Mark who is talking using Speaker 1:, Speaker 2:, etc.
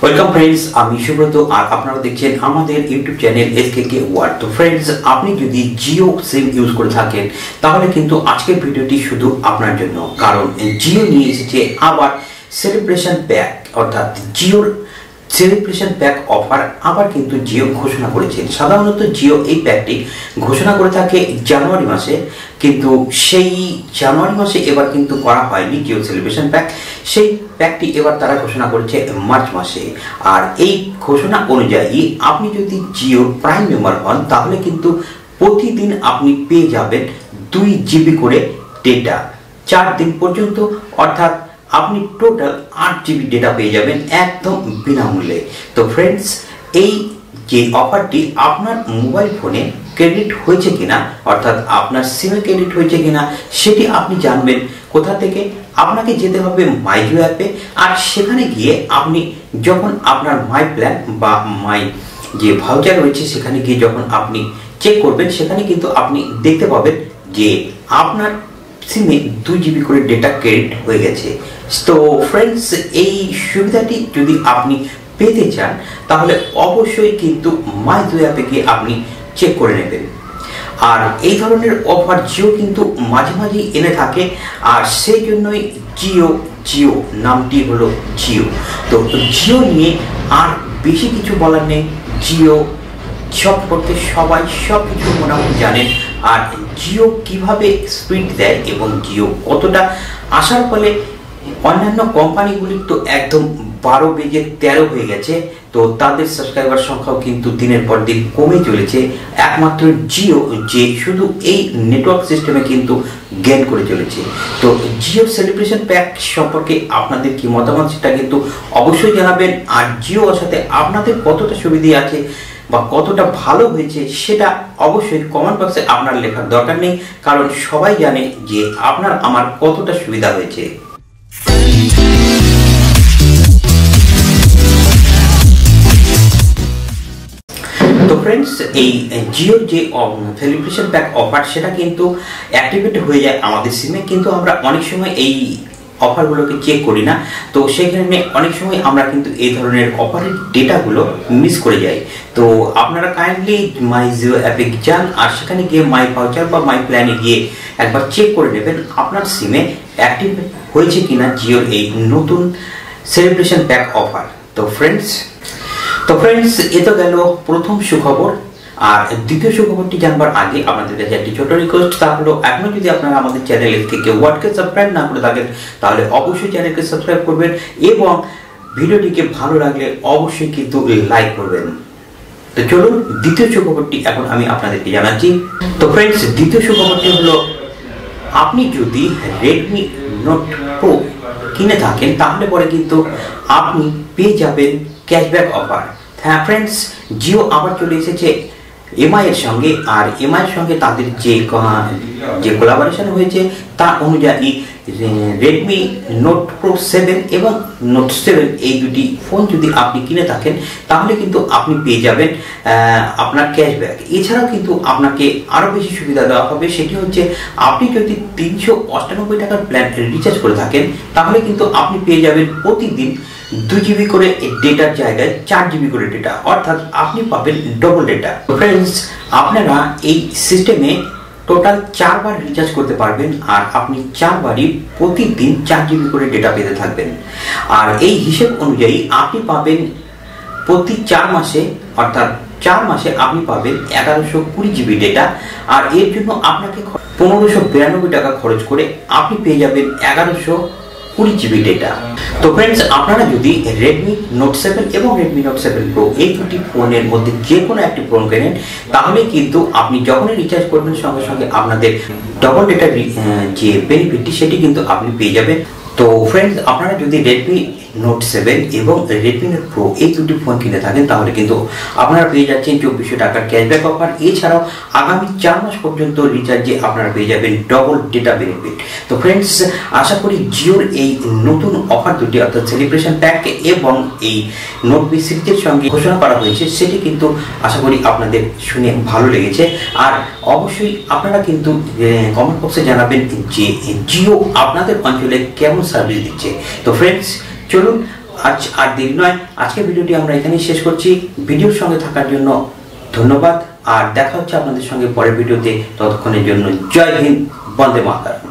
Speaker 1: Welcome friends, আমি সুব্রত আর আপনারা দেখছেন আমাদের ইউটিউব চ্যানেল এসকেকে ওয়ার্ড। তো ফ্রেন্ডস, আপনি যদি জিও সিম ইউজ করে থাকেন তাহলে কিন্তু আজকের ভিডিওটি শুধু আপনার জন্য, কারণ জিও নিয়ে এসেছে আবার সেলিব্রেশন প্যাক, অর্থাৎ জিওর সেলিব্রেশন প্যাক অফার আবার কিন্তু জিও ঘোষণা করেছে। সাধারণত জিও এই প্যাকটি ঘোষণা করে থাকে জানুয়ারি মাসে, কিন্তু সেই জানুয়ারি মাসে এবার কিন্তু করা হয়নি জিও সেলিব্রেশন প্যাক। সেই প্যাকটি এবার তারা ঘোষণা করেছে মার্চ মাসে। আর এই ঘোষণা অনুযায়ী আপনি যদি জিও প্রাইম মেম্বার হন তাহলে কিন্তু প্রতিদিন আপনি পেয়ে যাবেন 2 GB করে ডেটা 4 দিন পর্যন্ত, অর্থাৎ আপনি টোটাল 8 GB ডেটা পেয়ে যাবেন একদম বিনামূল্যে। তো ফ্রেন্ডস, এই যে অফারটি আপনার মোবাইল ফোনে ক্রেডিট হয়েছে কিনা, অর্থাৎ আপনার সিমে ক্রেডিট হয়েছে কিনা সেটি আপনি জানবেন কোথা থেকে? আপনাকে যেতে হবে মাই জিও অ্যাপে, আর সেখানে গিয়ে আপনি যখন আপনার মাই প্ল্যান বা মাই যে ভাউচার রয়েছে সেখানে গিয়ে যখন আপনি চেক করবেন, সেখানে কিন্তু আপনি দেখতে পাবেন যে আপনার সিমে 2 GB করে ডেটা ক্রেডিট হয়ে গেছে। তো ফ্রেন্ডস, এই সুবিধাটি যদি আপনি পেতে চান তাহলে অবশ্যই কিন্তু মাই জিও অ্যাপে গিয়ে আপনি চেক করে নেবেন। আর এই ধরনের অফার জিও কিন্তু মাঝে মাঝেই এনে থাকে, আর সেই জন্যই জিও নামটি হলো জিও। তো জিও নিয়ে আর বেশি কিছু বলার নেই। জিও সম্পর্কে সবাই সব কিছু মোটামুটি জানেন, আর জিও কিভাবে স্পিড দেয় এবং জিও কতটা আসার ফলে অন্যান্য কোম্পানিগুলির তো একদম 12 বেজে 13 হয়ে গেছে। তো তাদের সাবস্ক্রাইবার সংখ্যাও কিন্তু দিনের পর দিন কমে চলেছে। একমাত্র জিও যে শুধু এই নেটওয়ার্ক সিস্টেমে কিন্তু গেইন করে চলেছে। তো জিও সেলিব্রেশন প্যাক সম্পর্কে আপনাদের কি মতামত সেটা কিন্তু অবশ্যই জানাবেন। আর জিওর সাথে আপনাদের কতটা সুবিধা আছে বা কতটা ভালো হয়েছে সেটা অবশ্যই কমেন্ট বক্সে আপনার লেখার দরকার নেই, কারণ সবাই জানে যে আপনার আমার কতটা সুবিধা হয়েছে। তো ফ্রেন্ডস, এই জিওর যে সেলিব্রেশন প্যাক অফার সেটা কিন্তু অ্যাক্টিভেট হয়ে যায় আমাদের সিমে, কিন্তু আমরা অনেক সময় এই অফারগুলোকে চেক করি না। তো সেখানে অনেক সময় আমরা কিন্তু এই ধরনের অফারের ডেটাগুলো মিস করে যাই। তো আপনারা কাইন্ডলি মাই জিও অ্যাপে যান, আর সেখানে গিয়ে মাই ভাউচার বা মাই প্ল্যানে গিয়ে একবার চেক করে নেবেন আপনার সিমে অ্যাক্টিভ হয়েছে কিনা জিওর এই নতুন সেলিব্রেশন প্যাক অফার। তো ফ্রেন্ডস, এ তো গেল প্রথম সুখবর। আর দ্বিতীয় সুখবরটি জানবার আগে আপনাদের কাছে একটি ছোট রিকোয়েস্ট, তা হলো এখনো যদি আপনারা আমাদের চ্যানেল থেকে ওয়ার্ডকে সাবস্ক্রাইব না করে থাকেন তাহলে অবশ্যই চ্যানেলকে সাবস্ক্রাইব করবেন, এবং ভিডিওটিকে ভালো লাগলে অবশ্যই কিন্তু লাইক করবেন। তো চলুন দ্বিতীয় সুখবরটি এখন আমি আপনাদেরকে জানাচ্ছি। তো ফ্রেন্ডস, দ্বিতীয় সুখবরটি হলো আপনি যদি রেডমি নোট প্রো কিনে থাকেন তাহলে পরে কিন্তু আপনি পেয়ে যাবেন ক্যাশব্যাক অফার। হ্যাঁ ফ্রেন্ডস, জিও আবার চলে এসেছে এমআই এর সঙ্গে, আর এমআই এর সঙ্গে তাদের যে কোলাবোরেশন হয়েছে তা অনুযায়ী রেডমি নোট প্রো 7 এবং নোট 7 এই দুটি ফোন যদি আপনি কিনে থাকেন তাহলে কিন্তু আপনি পেয়ে যাবেন আপনার ক্যাশব্যাক। এছাড়াও কিন্তু আপনাকে আরও বেশি সুবিধা দেওয়া হবে, সেটি হচ্ছে আপনি যদি 398 টাকার প্ল্যান রিচার্জ করে থাকেন তাহলে কিন্তু আপনি পেয়ে যাবেন প্রতিদিন 2 GB করে ডেটার জায়গায় 4 GB করে ডেটা, অর্থাৎ আপনি পাবেন ডবল ডেটা। ফ্রেন্ডস, আপনারা এই সিস্টেমে টোটাল 4 বার রিচার্জ করতে পারবেন, আর আপনি 4 বারই প্রতিদিন 4 GB করে ডেটা পেতে থাকবেন। আর এই হিসেব অনুযায়ী আপনি পাবেন প্রতি 4 মাসে, অর্থাৎ 4 মাসে আপনি পাবেন 1120 GB ডেটা। আর এর জন্য আপনাকে 1592 টাকা খরচ করে আপনি পেয়ে যাবেন 1120 GB ডেটা। তো ফ্রেন্ডস, আপনারা যদি রেডমি নোট 7 এবং রেডমি নোট 7 প্রো এই দুটি ফোনের মধ্যে যে কোনো একটি ফোন কেনেন তাহলে কিন্তু আপনি যখনই রিচার্জ করবেন সঙ্গে সঙ্গে আপনাদের ডবল ডেটার যে বেনিফিটটি সেটি কিন্তু আপনি পেয়ে যাবেন। তো ফ্রেন্ডস, আপনারা যদি রেডমি নোট 7 এবং রেডমি নোট প্রো এই দুটি ফোন কিনে থাকেন তাহলে কিন্তু আপনারা পেয়ে যাচ্ছেন 2400 টাকার ক্যাশব্যাক অফার। এছাড়াও আগামী 4 মাস পর্যন্ত রিচার্জে আপনারা পেয়ে যাবেন ডবল ডেটা বেনিফিট। তো ফ্রেন্ডস, আশা করি জিওর এই নতুন অফার দুটি, অর্থাৎ সেলিব্রেশন প্যাক এবং এই নোট বি সিরিজের সঙ্গে ঘোষণা করা হয়েছে, সেটি কিন্তু আশা করি আপনাদের শুনে ভালো লেগেছে। আর অবশ্যই আপনারা কিন্তু কমেন্ট বক্সে জানাবেন যে জিও আপনাদের অঞ্চলে কেমন সার্ভিস দিচ্ছে। তো ফ্রেন্ডস, চলুন আজ আর দেরি নয়, আজকের ভিডিওটি আমরা এখানেই শেষ করছি। ভিডিওর সঙ্গে থাকার জন্য ধন্যবাদ, আর দেখা হচ্ছে আপনাদের সঙ্গে পরের ভিডিওতে। ততক্ষণের জন্য জয় হিন্দ, বন্দে মাতরম।